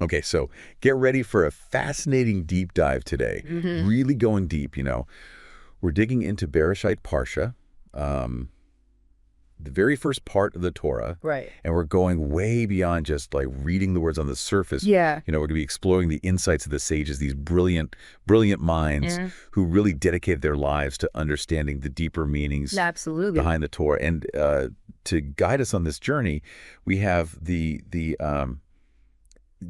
Okay, so get ready for a fascinating deep dive today. Really going deep, We're digging into Bereshit Parsha, the very first part of the Torah. Right. And we're going way beyond just like reading the words on the surface. Yeah. We're going to be exploring the insights of the sages, these brilliant minds who really dedicated their lives to understanding the deeper meanings Absolutely. behind the Torah. And to guide us on this journey, we have the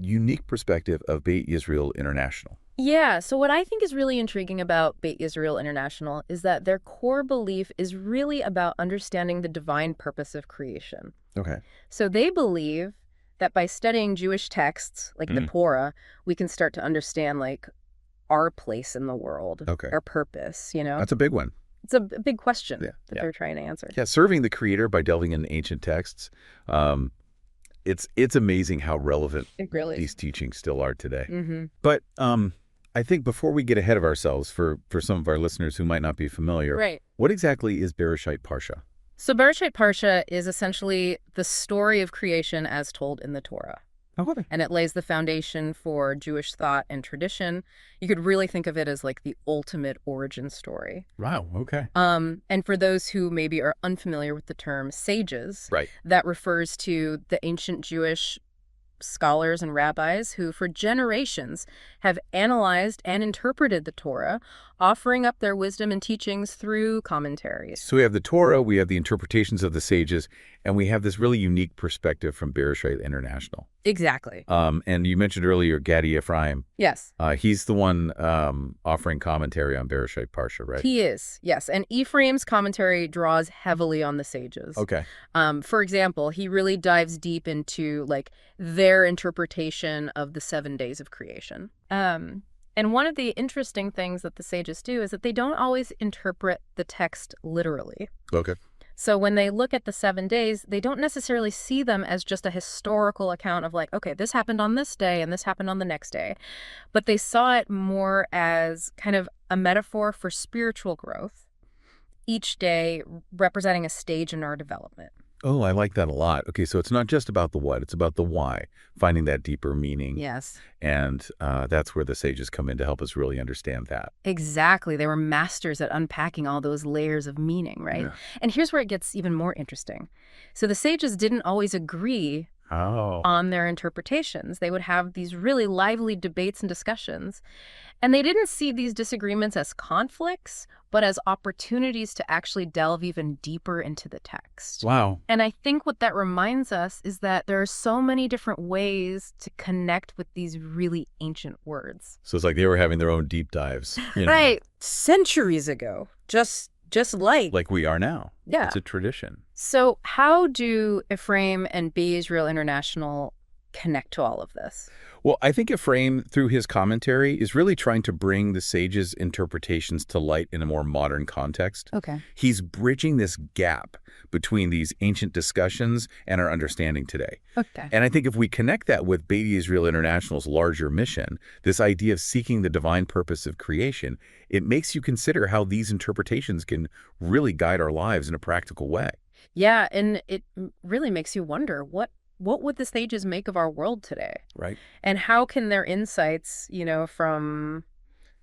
unique perspective of Beit Yisrael International. Yeah, so what I think is really intriguing about Beit Yisrael International is that their core belief is really about understanding the divine purpose of creation. Okay. So they believe that by studying Jewish texts, like the Torah, we can start to understand, like, our place in the world, our purpose, That's a big one. It's a big question that they're trying to answer. Yeah, serving the Creator by delving into ancient texts. It's amazing how relevant these teachings still are today. But I think before we get ahead of ourselves, for some of our listeners who might not be familiar, what exactly is Bereshit Parsha? So Bereshit Parsha is essentially the story of creation as told in the Torah. Okay. And it lays the foundation for Jewish thought and tradition. You could really think of it as like the ultimate origin story. Wow, okay. And for those who maybe are unfamiliar with the term sages, that refers to the ancient Jewish scholars and rabbis who for generations have analyzed and interpreted the Torah, offering up their wisdom and teachings through commentaries. So we have the Torah, we have the interpretations of the sages, and we have this really unique perspective from Bereshit International. Exactly. And you mentioned earlier Gaddi Efrayim. Yes. He's the one offering commentary on Bereshit Parsha, right? He is, yes. And Ephraim's commentary draws heavily on the sages. Okay. For example, he really dives deep into like their interpretation of the 7 days of creation. And one of the interesting things that the sages do is that they don't always interpret the text literally. Okay. So when they look at the 7 days, they don't necessarily see them as just a historical account of like, okay, this happened on this day and this happened on the next day. But they saw it more as kind of a metaphor for spiritual growth, each day representing a stage in our development. Oh, I like that a lot. Okay, so it's not just about the what, it's about the why, finding that deeper meaning. Yes. And that's where the sages come in to help us really understand that. Exactly. They were masters at unpacking all those layers of meaning, right? Yeah. And here's where it gets even more interesting. So the sages didn't always agree on their interpretations. They would have these really lively debates and discussions. And they didn't see these disagreements as conflicts, but as opportunities to actually delve even deeper into the text. Wow. And I think what that reminds us is that there are so many different ways to connect with these really ancient words. So it's like they were having their own deep dives. Right. Centuries ago. Just like we are now. Yeah. It's a tradition. So how do Ephraim and Beit Yisrael International connect to all of this? Well, I think Ephraim, through his commentary, is really trying to bring the sages' interpretations to light in a more modern context. Okay. He's bridging this gap between these ancient discussions and our understanding today. Okay. And I think if we connect that with Beit Yisrael International's larger mission, this idea of seeking the divine purpose of creation, it makes you consider how these interpretations can really guide our lives in a practical way. Yeah, and it really makes you wonder, what would the sages make of our world today? Right. And how can their insights, from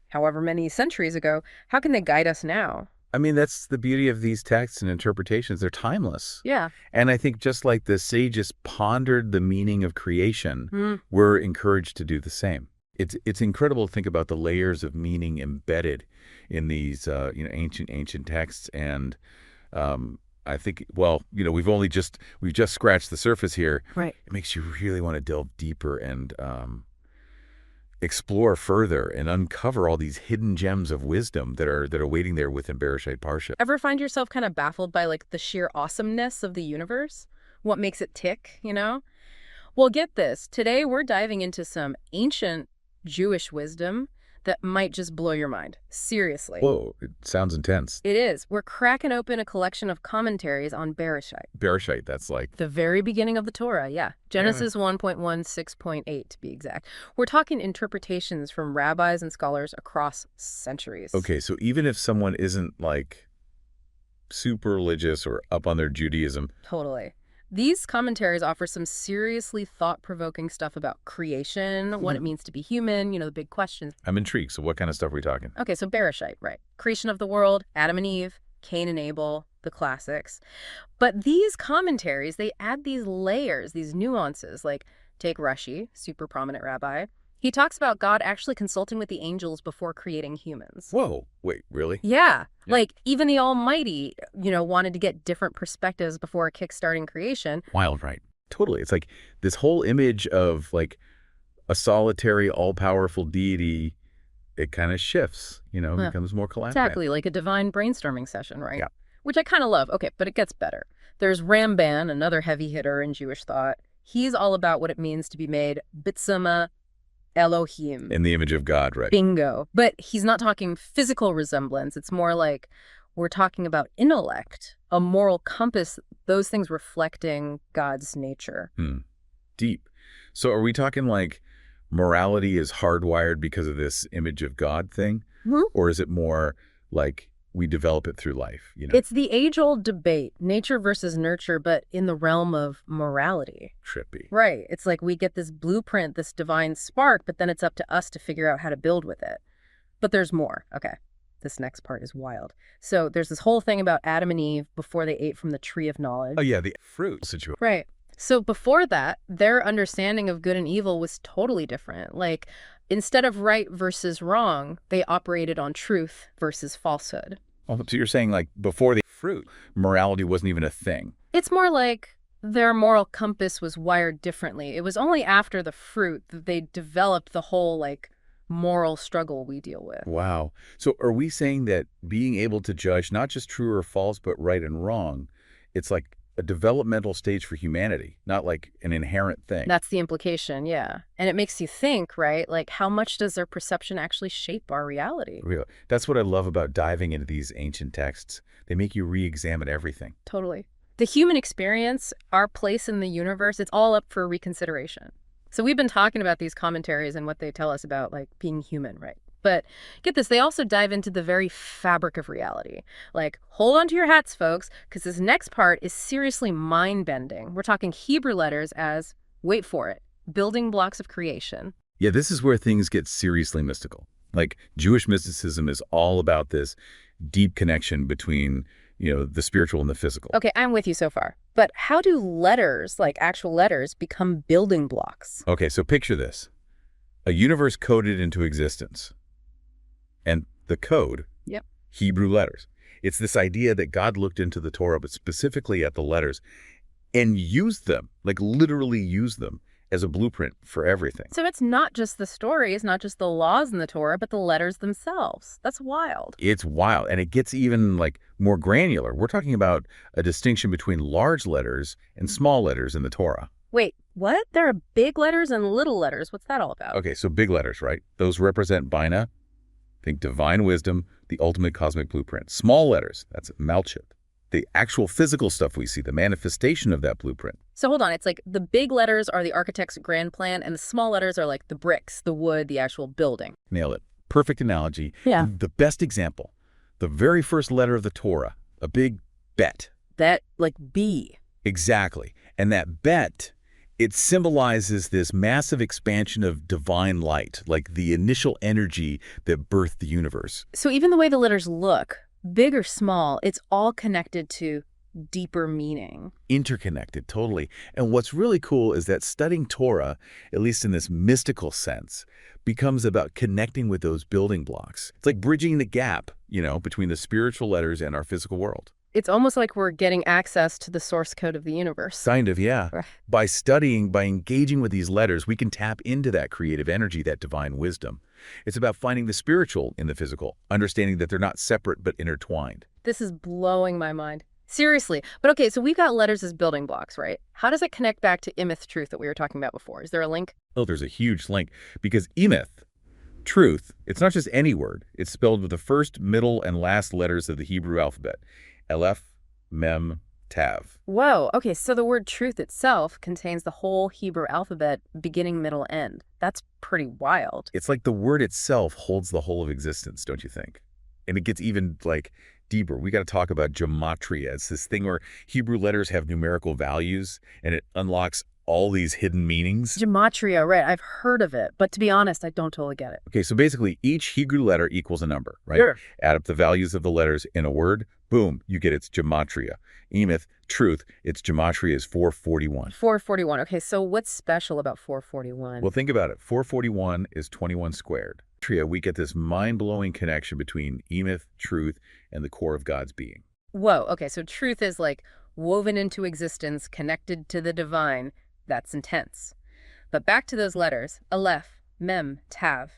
however many centuries ago, how can they guide us now? I mean, that's the beauty of these texts and interpretations. They're timeless. Yeah. And I think just like the sages pondered the meaning of creation, we're encouraged to do the same. It's incredible to think about the layers of meaning embedded in these ancient texts. And I think, we've just scratched the surface here. Right. It makes you really want to delve deeper and explore further and uncover all these hidden gems of wisdom that are waiting there within Bereshit Parsha. Ever find yourself kind of baffled by like the sheer awesomeness of the universe? What makes it tick, Well, get this. Today we're diving into some ancient Jewish wisdom that might just blow your mind. Seriously. Whoa, it sounds intense. It is. We're cracking open a collection of commentaries on Beresheit. Bereshit, that's like the very beginning of the Torah, yeah. Genesis 1.1, 6.8 to be exact. We're talking interpretations from rabbis and scholars across centuries. Okay, so even if someone isn't like super religious or up on their Judaism. Totally. These commentaries offer some seriously thought-provoking stuff about creation, what it means to be human, the big questions. I'm intrigued. So what kind of stuff are we talking? Okay, so Bereshit, right? Creation of the world, Adam and Eve, Cain and Abel, the classics. But these commentaries, they add these layers, these nuances, like take Rashi, super prominent rabbi. He talks about God actually consulting with the angels before creating humans. Whoa, wait, really? Yeah. Like even the Almighty, wanted to get different perspectives before kickstarting creation. Wild, right? Totally. It's like this whole image of like a solitary, all-powerful deity, it kind of shifts, becomes more collaborative. Exactly, like a divine brainstorming session, right? Yeah. Which I kind of love. Okay, but it gets better. There's Ramban, another heavy hitter in Jewish thought. He's all about what it means to be made bitsuma Elohim. In the image of God, right? Bingo. But he's not talking physical resemblance. It's more like we're talking about intellect, a moral compass, those things reflecting God's nature. Deep. So are we talking like morality is hardwired because of this image of God thing? Or is it more like we develop it through life? It's the age-old debate, nature versus nurture, but in the realm of morality. Trippy. Right. It's like we get this blueprint, this divine spark, but then it's up to us to figure out how to build with it. But there's more. Okay. This next part is wild. So there's this whole thing about Adam and Eve before they ate from the tree of knowledge. Oh, yeah, the fruit situation. Right. So before that, their understanding of good and evil was totally different. Like, instead of right versus wrong, they operated on truth versus falsehood. Oh, so you're saying like before the fruit, morality wasn't even a thing. It's more like their moral compass was wired differently. It was only after the fruit that they developed the whole like moral struggle we deal with. Wow. So are we saying that being able to judge not just true or false, but right and wrong, it's like a developmental stage for humanity, not like an inherent thing? That's the implication, yeah. And it makes you think, right? Like, how much does their perception actually shape our reality? Really. That's what I love about diving into these ancient texts. They make you re-examine everything. Totally. The human experience, our place in the universe, it's all up for reconsideration. So we've been talking about these commentaries and what they tell us about, like, being human, right? But get this, they also dive into the very fabric of reality. Like, hold on to your hats, folks, because this next part is seriously mind-bending. We're talking Hebrew letters as, wait for it, building blocks of creation. Yeah, this is where things get seriously mystical. Like, Jewish mysticism is all about this deep connection between, the spiritual and the physical. Okay, I'm with you so far. But how do letters, like actual letters, become building blocks? Okay, so picture this. A universe coded into existence. And the code, Hebrew letters. It's this idea that God looked into the Torah, but specifically at the letters, and used them, like literally used them as a blueprint for everything. So it's not just the stories, not just the laws in the Torah, but the letters themselves. That's wild. It's wild. And it gets even like more granular. We're talking about a distinction between large letters and small letters in the Torah. Wait, what? There are big letters and little letters. What's that all about? Okay, so big letters, right? Those represent Bina. Think divine wisdom, the ultimate cosmic blueprint. Small letters, that's Malchut. The actual physical stuff we see, the manifestation of that blueprint. So hold on, it's like the big letters are the architect's grand plan, and the small letters are like the bricks, the wood, the actual building. Nail it. Perfect analogy. Yeah. The best example, the very first letter of the Torah, a big bet. Bet, like B. Exactly. And that bet, it symbolizes this massive expansion of divine light, like the initial energy that birthed the universe. So even the way the letters look, big or small, it's all connected to deeper meaning. Interconnected, totally. And what's really cool is that studying Torah, at least in this mystical sense, becomes about connecting with those building blocks. It's like bridging the gap, between the spiritual letters and our physical world. It's almost like we're getting access to the source code of the universe. Kind of, yeah. By studying, by engaging with these letters, we can tap into that creative energy, that divine wisdom. It's about finding the spiritual in the physical, understanding that they're not separate but intertwined. This is blowing my mind. Seriously. But okay, so we've got letters as building blocks, right? How does it connect back to imeth, truth, that we were talking about before? Is there a link? Oh, there's a huge link. Because imeth, truth, it's not just any word. It's spelled with the first, middle, and last letters of the Hebrew alphabet. Aleph, Mem, Tav. Whoa, okay, so the word truth itself contains the whole Hebrew alphabet, beginning, middle, end. That's pretty wild. It's like the word itself holds the whole of existence, don't you think? And it gets even, deeper. We got to talk about gematria. It's this thing where Hebrew letters have numerical values, and it unlocks all these hidden meanings. Gematria, right. I've heard of it, but to be honest, I don't totally get it. Okay, so basically each Hebrew letter equals a number, right? Sure. Add up the values of the letters in a word, boom, you get its gematria. Emeth, truth, its gematria is 441. 441. Okay, so what's special about 441? Well, think about it. 441 is 21 squared. We get this mind-blowing connection between Emeth, truth, and the core of God's being. Whoa, okay, so truth is like woven into existence, connected to the divine. That's intense. But back to those letters, Aleph, Mem, Tav,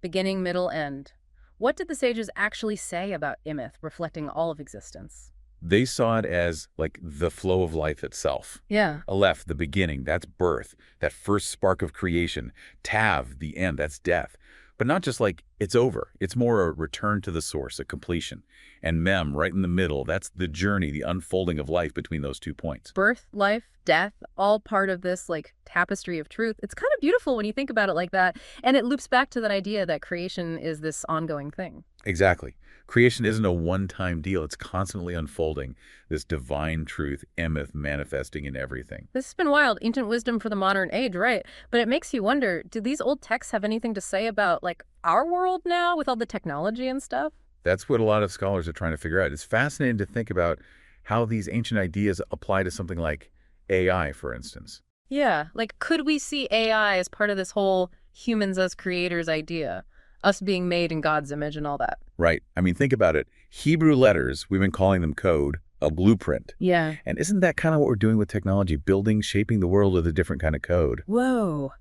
beginning, middle, end. What did the sages actually say about Emeth, reflecting all of existence? They saw it as like the flow of life itself. Yeah. Aleph, the beginning, that's birth, that first spark of creation. Tav, the end, that's death. But not just like it's over. It's more a return to the source, a completion. And Mem, right in the middle, that's the journey, the unfolding of life between those 2 points. Birth, life, death, all part of this like tapestry of truth. It's kind of beautiful when you think about it like that. And it loops back to that idea that creation is this ongoing thing. Exactly. Creation isn't a one-time deal. It's constantly unfolding, this divine truth, Emeth, manifesting in everything. This has been wild. Ancient wisdom for the modern age, right? But it makes you wonder, do these old texts have anything to say about like our world now with all the technology and stuff? That's what a lot of scholars are trying to figure out. It's fascinating to think about how these ancient ideas apply to something like AI, for instance. Yeah, like could we see AI as part of this whole humans as creators idea? Us being made in God's image and all that. Right. I mean, think about it. Hebrew letters, we've been calling them code, a blueprint. Yeah. And isn't that kind of what we're doing with technology, building, shaping the world with a different kind of code? Whoa.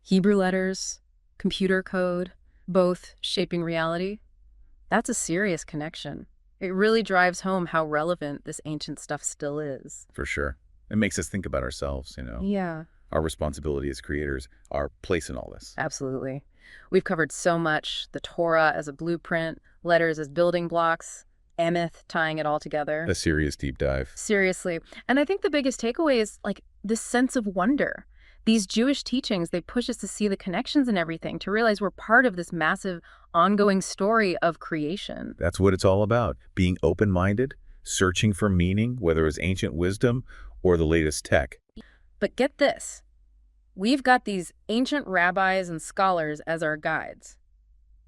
Hebrew letters, computer code, both shaping reality. That's a serious connection. It really drives home how relevant this ancient stuff still is. For sure. It makes us think about ourselves, Yeah. Our responsibility as creators, our place in all this. Absolutely. We've covered so much, the Torah as a blueprint, letters as building blocks, Emeth tying it all together. A serious deep dive. Seriously. And I think the biggest takeaway is like this sense of wonder. These Jewish teachings, they push us to see the connections and everything, to realize we're part of this massive ongoing story of creation. That's what it's all about. Being open-minded, searching for meaning, whether it's ancient wisdom or the latest tech. But get this. We've got these ancient rabbis and scholars as our guides.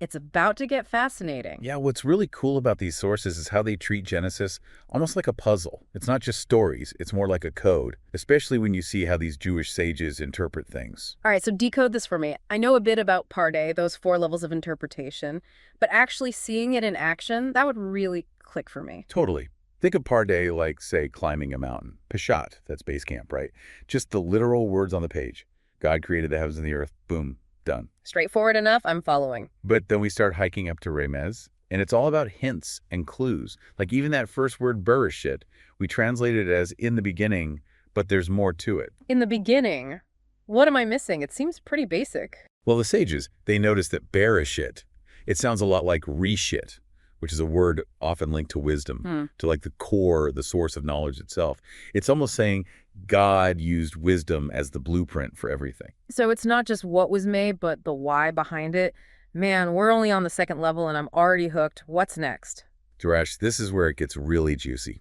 It's about to get fascinating. Yeah, what's really cool about these sources is how they treat Genesis almost like a puzzle. It's not just stories, it's more like a code, especially when you see how these Jewish sages interpret things. All right, so decode this for me. I know a bit about Parde, those 4 levels of interpretation, but actually seeing it in action, that would really click for me. Totally. Think of Parde like, say, climbing a mountain. Peshat, that's base camp, right? Just the literal words on the page. God created the heavens and the earth, boom, done. Straightforward enough, I'm following. But then we start hiking up to Remez, and it's all about hints and clues. Like even that first word, Bereshit, we translate it as in the beginning, but there's more to it. In the beginning? What am I missing? It seems pretty basic. Well, the sages, they noticed that Bereshit, it sounds a lot like reshit, which is a word often linked to wisdom, to like the core, the source of knowledge itself. It's almost saying God used wisdom as the blueprint for everything. So it's not just what was made, but the why behind it. Man, we're only on the 2nd level and I'm already hooked. What's next? Jerash, this is where it gets really juicy.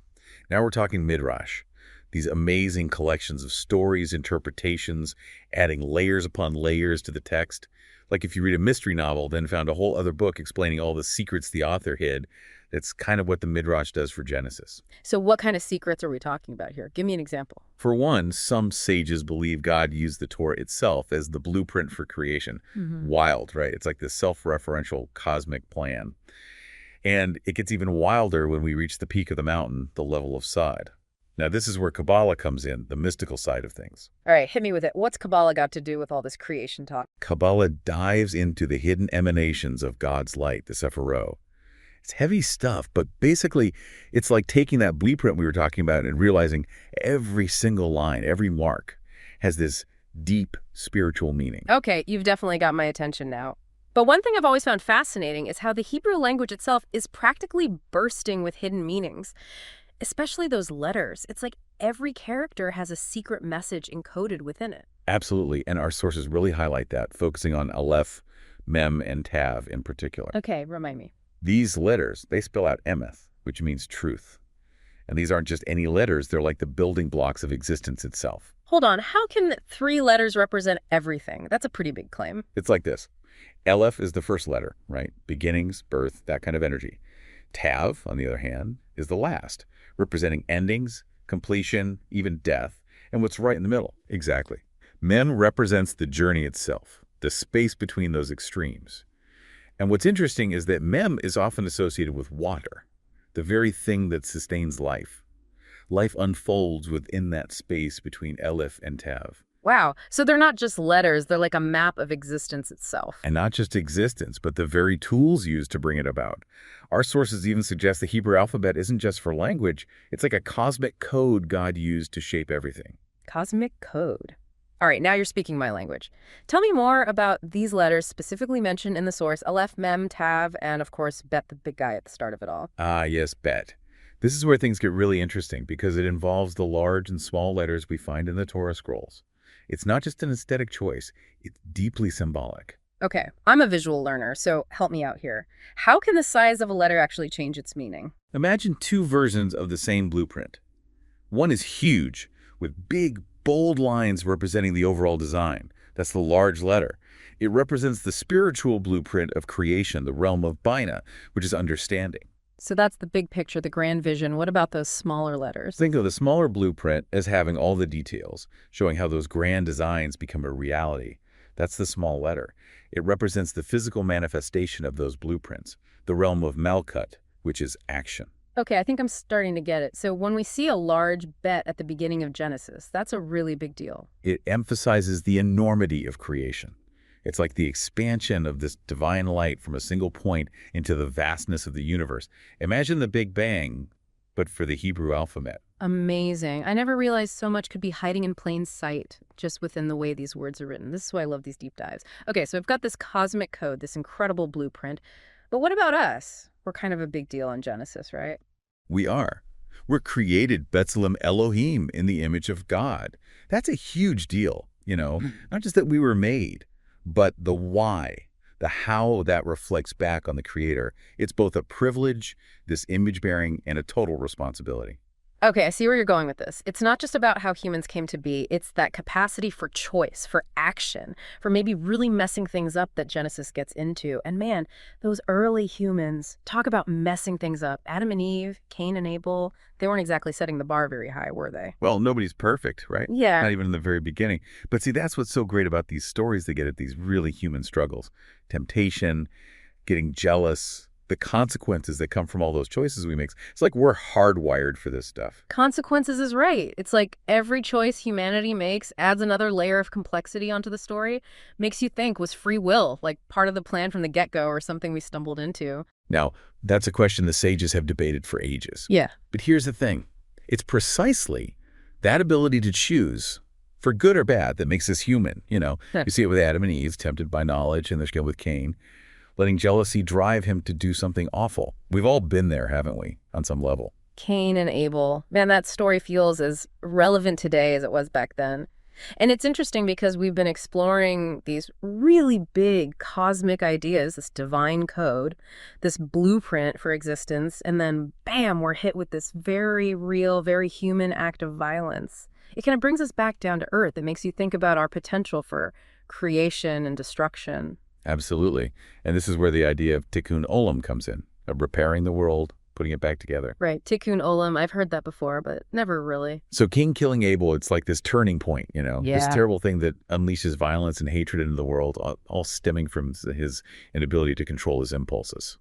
Now we're talking Midrash. These amazing collections of stories, interpretations, adding layers upon layers to the text. Like if you read a mystery novel, then found a whole other book explaining all the secrets the author hid. That's kind of what the Midrash does for Genesis. So what kind of secrets are we talking about here? Give me an example. For one, some sages believe God used the Torah itself as the blueprint for creation. Wild, right? It's like this self-referential cosmic plan. And it gets even wilder when we reach the peak of the mountain, the level of Sod. Now, this is where Kabbalah comes in, the mystical side of things. All right, hit me with it. What's Kabbalah got to do with all this creation talk? Kabbalah dives into the hidden emanations of God's light, the Sephirot. It's heavy stuff, but basically it's like taking that blueprint we were talking about and realizing every single line, every mark has this deep spiritual meaning. Okay, you've definitely got my attention now. But one thing I've always found fascinating is how the Hebrew language itself is practically bursting with hidden meanings, especially those letters. It's like every character has a secret message encoded within it. Absolutely, and our sources really highlight that, focusing on Aleph, Mem, and Tav in particular. Okay, remind me. These letters, they spell out Emeth, which means truth. And these aren't just any letters, they're like the building blocks of existence itself. Hold on, how can 3 letters represent everything? That's a pretty big claim. It's like this. Aleph is the first letter, right? Beginnings, birth, that kind of energy. Tav, on the other hand, is the last, representing endings, completion, even death, and what's right in the middle. Exactly. Mem represents the journey itself, the space between those extremes. And what's interesting is that Mem is often associated with water, the very thing that sustains life. Life unfolds within that space between Aleph and Tav. Wow. So they're not just letters, they're like a map of existence itself. And not just existence, but the very tools used to bring it about. Our sources even suggest the Hebrew alphabet isn't just for language, it's like a cosmic code God used to shape everything. Cosmic code. All right, now you're speaking my language. Tell me more about these letters specifically mentioned in the source, Aleph, Mem, Tav, and of course, Bet, the big guy at the start of it all. Ah, yes, Bet. This is where things get really interesting because it involves the large and small letters we find in the Torah scrolls. It's not just an aesthetic choice, it's deeply symbolic. Okay, I'm a visual learner, so help me out here. How can the size of a letter actually change its meaning? Imagine 2 versions of the same blueprint. One is huge, with big, bold lines representing the overall design. That's the large letter. It represents the spiritual blueprint of creation, the realm of Bina, which is understanding. So that's the big picture, the grand vision. What about those smaller letters? Think of the smaller blueprint as having all the details, showing how those grand designs become a reality. That's the small letter. It represents the physical manifestation of those blueprints, the realm of Malchut, which is action. Okay, I think I'm starting to get it. So when we see a large Bet at the beginning of Genesis, that's a really big deal. It emphasizes the enormity of creation. It's like the expansion of this divine light from a single point into the vastness of the universe. Imagine the Big Bang, but for the Hebrew alphabet. Amazing. I never realized so much could be hiding in plain sight just within the way these words are written. This is why I love these deep dives. Okay, so I've got this cosmic code, this incredible blueprint. But what about us? We're kind of a big deal in Genesis, right? We are. We're created B'Tselem Elohim in the image of God. That's a huge deal, not just that we were made, but the why, the how that reflects back on the Creator. It's both a privilege, this image-bearing, and a total responsibility. Okay, I see where you're going with this. It's not just about how humans came to be. It's that capacity for choice, for action, for maybe really messing things up that Genesis gets into. And man, those early humans, talk about messing things up. Adam and Eve, Cain and Abel, they weren't exactly setting the bar very high, were they? Well, nobody's perfect, right? Yeah. Not even in the very beginning. But see, that's what's so great about these stories they get at these really human struggles. Temptation, getting jealous, the consequences that come from all those choices we make. It's like we're hardwired for this stuff. Consequences is right. It's like every choice humanity makes adds another layer of complexity onto the story. Makes you think, was free will like part of the plan from the get-go or something we stumbled into? Now, that's a question the sages have debated for ages. Yeah. But here's the thing. It's precisely that ability to choose for good or bad that makes us human. You see it with Adam and Eve, tempted by knowledge, and there's with Cain, letting jealousy drive him to do something awful. We've all been there, haven't we, on some level? Cain and Abel. Man, that story feels as relevant today as it was back then. And it's interesting because we've been exploring these really big cosmic ideas, this divine code, this blueprint for existence, and then bam, we're hit with this very real, very human act of violence. It kind of brings us back down to earth. It makes you think about our potential for creation and destruction. Absolutely. And this is where the idea of tikkun olam comes in, of repairing the world, putting it back together. Right. Tikkun olam. I've heard that before, but never really. So Cain killing Abel, it's like this turning point, Yeah. This terrible thing that unleashes violence and hatred into the world, all stemming from his inability to control his impulses.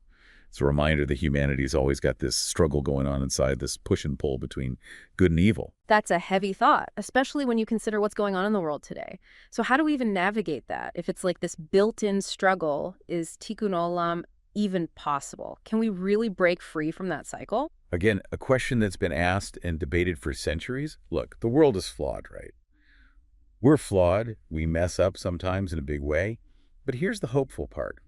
It's a reminder that humanity's always got this struggle going on inside, this push and pull between good and evil. That's a heavy thought, especially when you consider what's going on in the world today. So how do we even navigate that? If it's like this built-in struggle, is tikkun olam even possible? Can we really break free from that cycle? Again, a question that's been asked and debated for centuries. Look, the world is flawed, right? We're flawed. We mess up sometimes in a big way. But here's the hopeful part.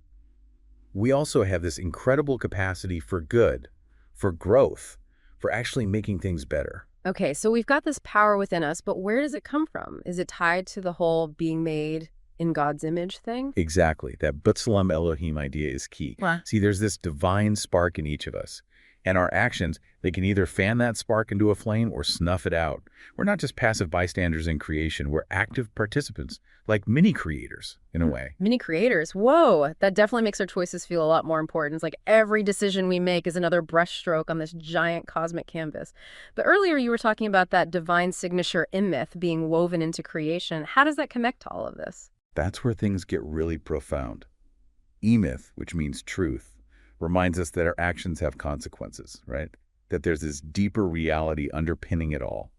We also have this incredible capacity for good, for growth, for actually making things better. Okay, so we've got this power within us, but where does it come from? Is it tied to the whole being made in God's image thing? Exactly. That B'Tselem Elohim idea is key. Wow. See, there's this divine spark in each of us. And our actions, they can either fan that spark into a flame or snuff it out. We're not just passive bystanders in creation. We're active participants, like mini-creators, in a way. Mini-creators. Whoa, that definitely makes our choices feel a lot more important. It's like every decision we make is another brushstroke on this giant cosmic canvas. But earlier you were talking about that divine signature imyth being woven into creation. How does that connect to all of this? That's where things get really profound. Emyth, which means truth, reminds us that our actions have consequences, right? That there's this deeper reality underpinning it all.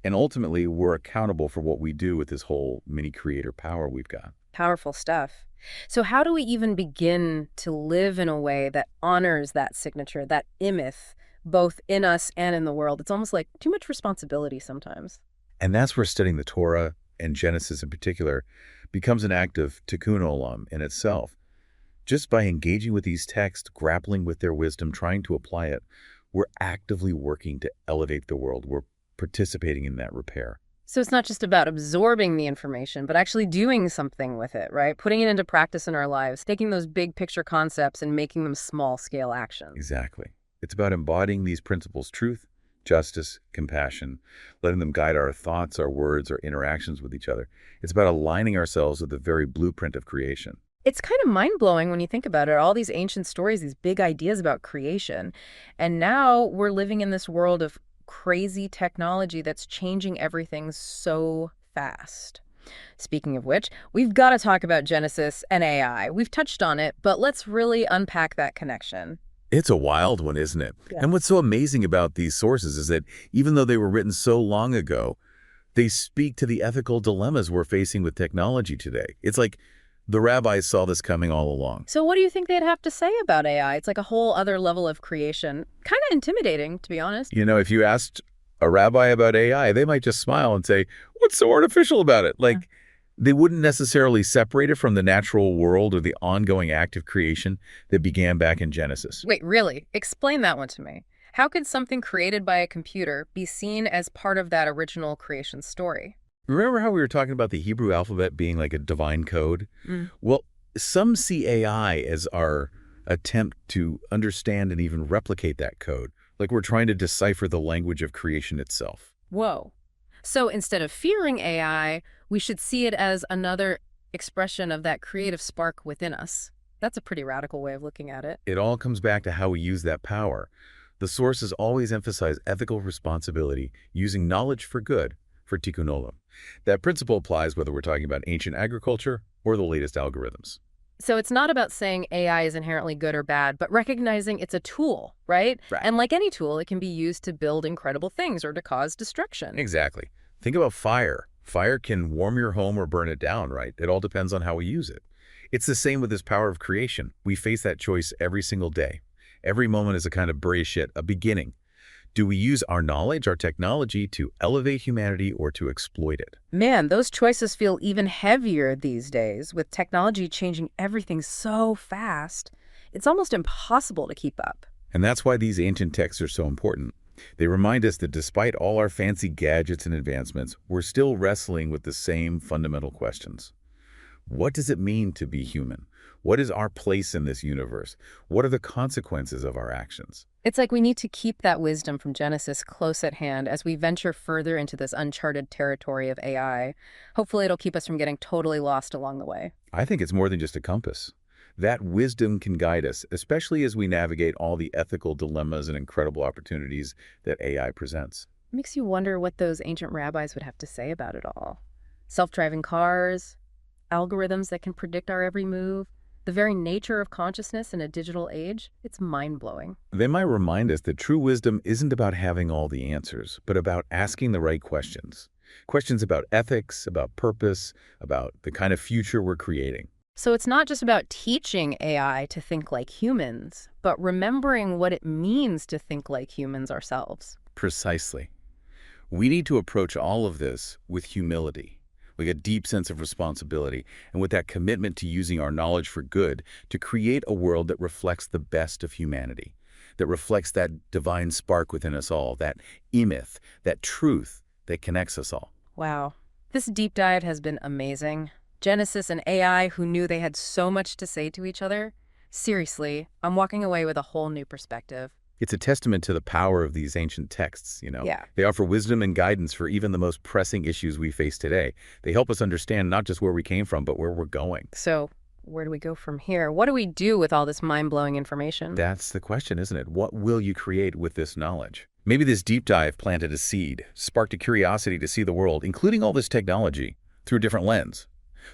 And ultimately, we're accountable for what we do with this whole mini-creator power we've got. Powerful stuff. So how do we even begin to live in a way that honors that signature, that emyth, both in us and in the world? It's almost like too much responsibility sometimes. And that's where studying the Torah, and Genesis in particular, becomes an act of tikkun olam in itself. Just by engaging with these texts, grappling with their wisdom, trying to apply it, we're actively working to elevate the world. We're participating in that repair. So it's not just about absorbing the information, but actually doing something with it, right? Putting it into practice in our lives, taking those big picture concepts and making them small-scale actions. Exactly. It's about embodying these principles: truth, justice, compassion, letting them guide our thoughts, our words, our interactions with each other. It's about aligning ourselves with the very blueprint of creation. It's kind of mind-blowing when you think about it, all these ancient stories, these big ideas about creation. And now we're living in this world of crazy technology that's changing everything so fast. Speaking of which, we've got to talk about Genesis and AI. We've touched on it, but let's really unpack that connection. It's a wild one, isn't it? Yeah. And what's so amazing about these sources is that even though they were written so long ago, they speak to the ethical dilemmas we're facing with technology today. It's like the rabbis saw this coming all along. So what do you think they'd have to say about AI? It's like a whole other level of creation. Kind of intimidating, to be honest. You know, if you asked a rabbi about AI, they might just smile and say, "What's so artificial about it?" Like, they wouldn't necessarily separate it from the natural world or the ongoing act of creation that began back in Genesis. Wait, really? Explain that one to me. How could something created by a computer be seen as part of that original creation story? Remember how we were talking about the Hebrew alphabet being like a divine code? Well, some see AI as our attempt to understand and even replicate that code, like we're trying to decipher the language of creation itself. Whoa. So instead of fearing AI, we should see it as another expression of that creative spark within us. That's a pretty radical way of looking at it. It all comes back to how we use that power. The sources always emphasize ethical responsibility, using knowledge for good, for tikkun olam. That principle applies whether we're talking about ancient agriculture or the latest algorithms. So it's not about saying AI is inherently good or bad, but recognizing it's a tool, right? Right. And like any tool, it can be used to build incredible things or to cause destruction. Exactly. Think about fire. Fire can warm your home or burn it down, right? It all depends on how we use it. It's the same with this power of creation. We face that choice every single day. Every moment is a kind of Bereshit, a beginning. Do we use our knowledge, our technology, to elevate humanity or to exploit it? Man, those choices feel even heavier these days, with technology changing everything so fast. It's almost impossible to keep up. And that's why these ancient texts are so important. They remind us that despite all our fancy gadgets and advancements, we're still wrestling with the same fundamental questions. What does it mean to be human? What is our place in this universe? What are the consequences of our actions? It's like we need to keep that wisdom from Genesis close at hand as we venture further into this uncharted territory of AI. Hopefully it'll keep us from getting totally lost along the way. I think it's more than just a compass. That wisdom can guide us, especially as we navigate all the ethical dilemmas and incredible opportunities that AI presents. It makes you wonder what those ancient rabbis would have to say about it all. Self-driving cars, algorithms that can predict our every move, the very nature of consciousness in a digital age, it's mind-blowing. They might remind us that true wisdom isn't about having all the answers, but about asking the right questions. Questions about ethics, about purpose, about the kind of future we're creating. So it's not just about teaching AI to think like humans, but remembering what it means to think like humans ourselves. Precisely. We need to approach all of this with humility, with a deep sense of responsibility, and with that commitment to using our knowledge for good to create a world that reflects the best of humanity, that reflects that divine spark within us all, that emyth, that truth that connects us all. Wow. This deep dive has been amazing. Genesis and AI, who knew they had so much to say to each other. Seriously, I'm walking away with a whole new perspective. It's a testament to the power of these ancient texts, you know. Yeah. They offer wisdom and guidance for even the most pressing issues we face today. They help us understand not just where we came from, but where we're going. So where do we go from here? What do we do with all this mind-blowing information? That's the question, isn't it? What will you create with this knowledge? Maybe this deep dive planted a seed, sparked a curiosity to see the world, including all this technology, through a different lens,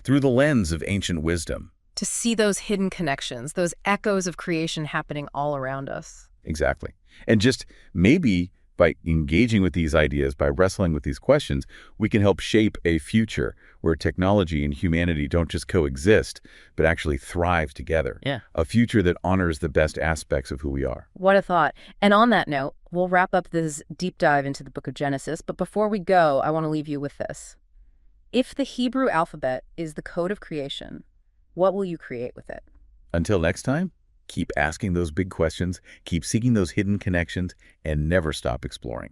through the lens of ancient wisdom. To see those hidden connections, those echoes of creation happening all around us. Exactly. And just maybe by engaging with these ideas, by wrestling with these questions, we can help shape a future where technology and humanity don't just coexist, but actually thrive together. Yeah. A future that honors the best aspects of who we are. What a thought. And on that note, we'll wrap up this deep dive into the book of Genesis. But before we go, I want to leave you with this. If the Hebrew alphabet is the code of creation, what will you create with it? Until next time, keep asking those big questions, keep seeking those hidden connections, and never stop exploring.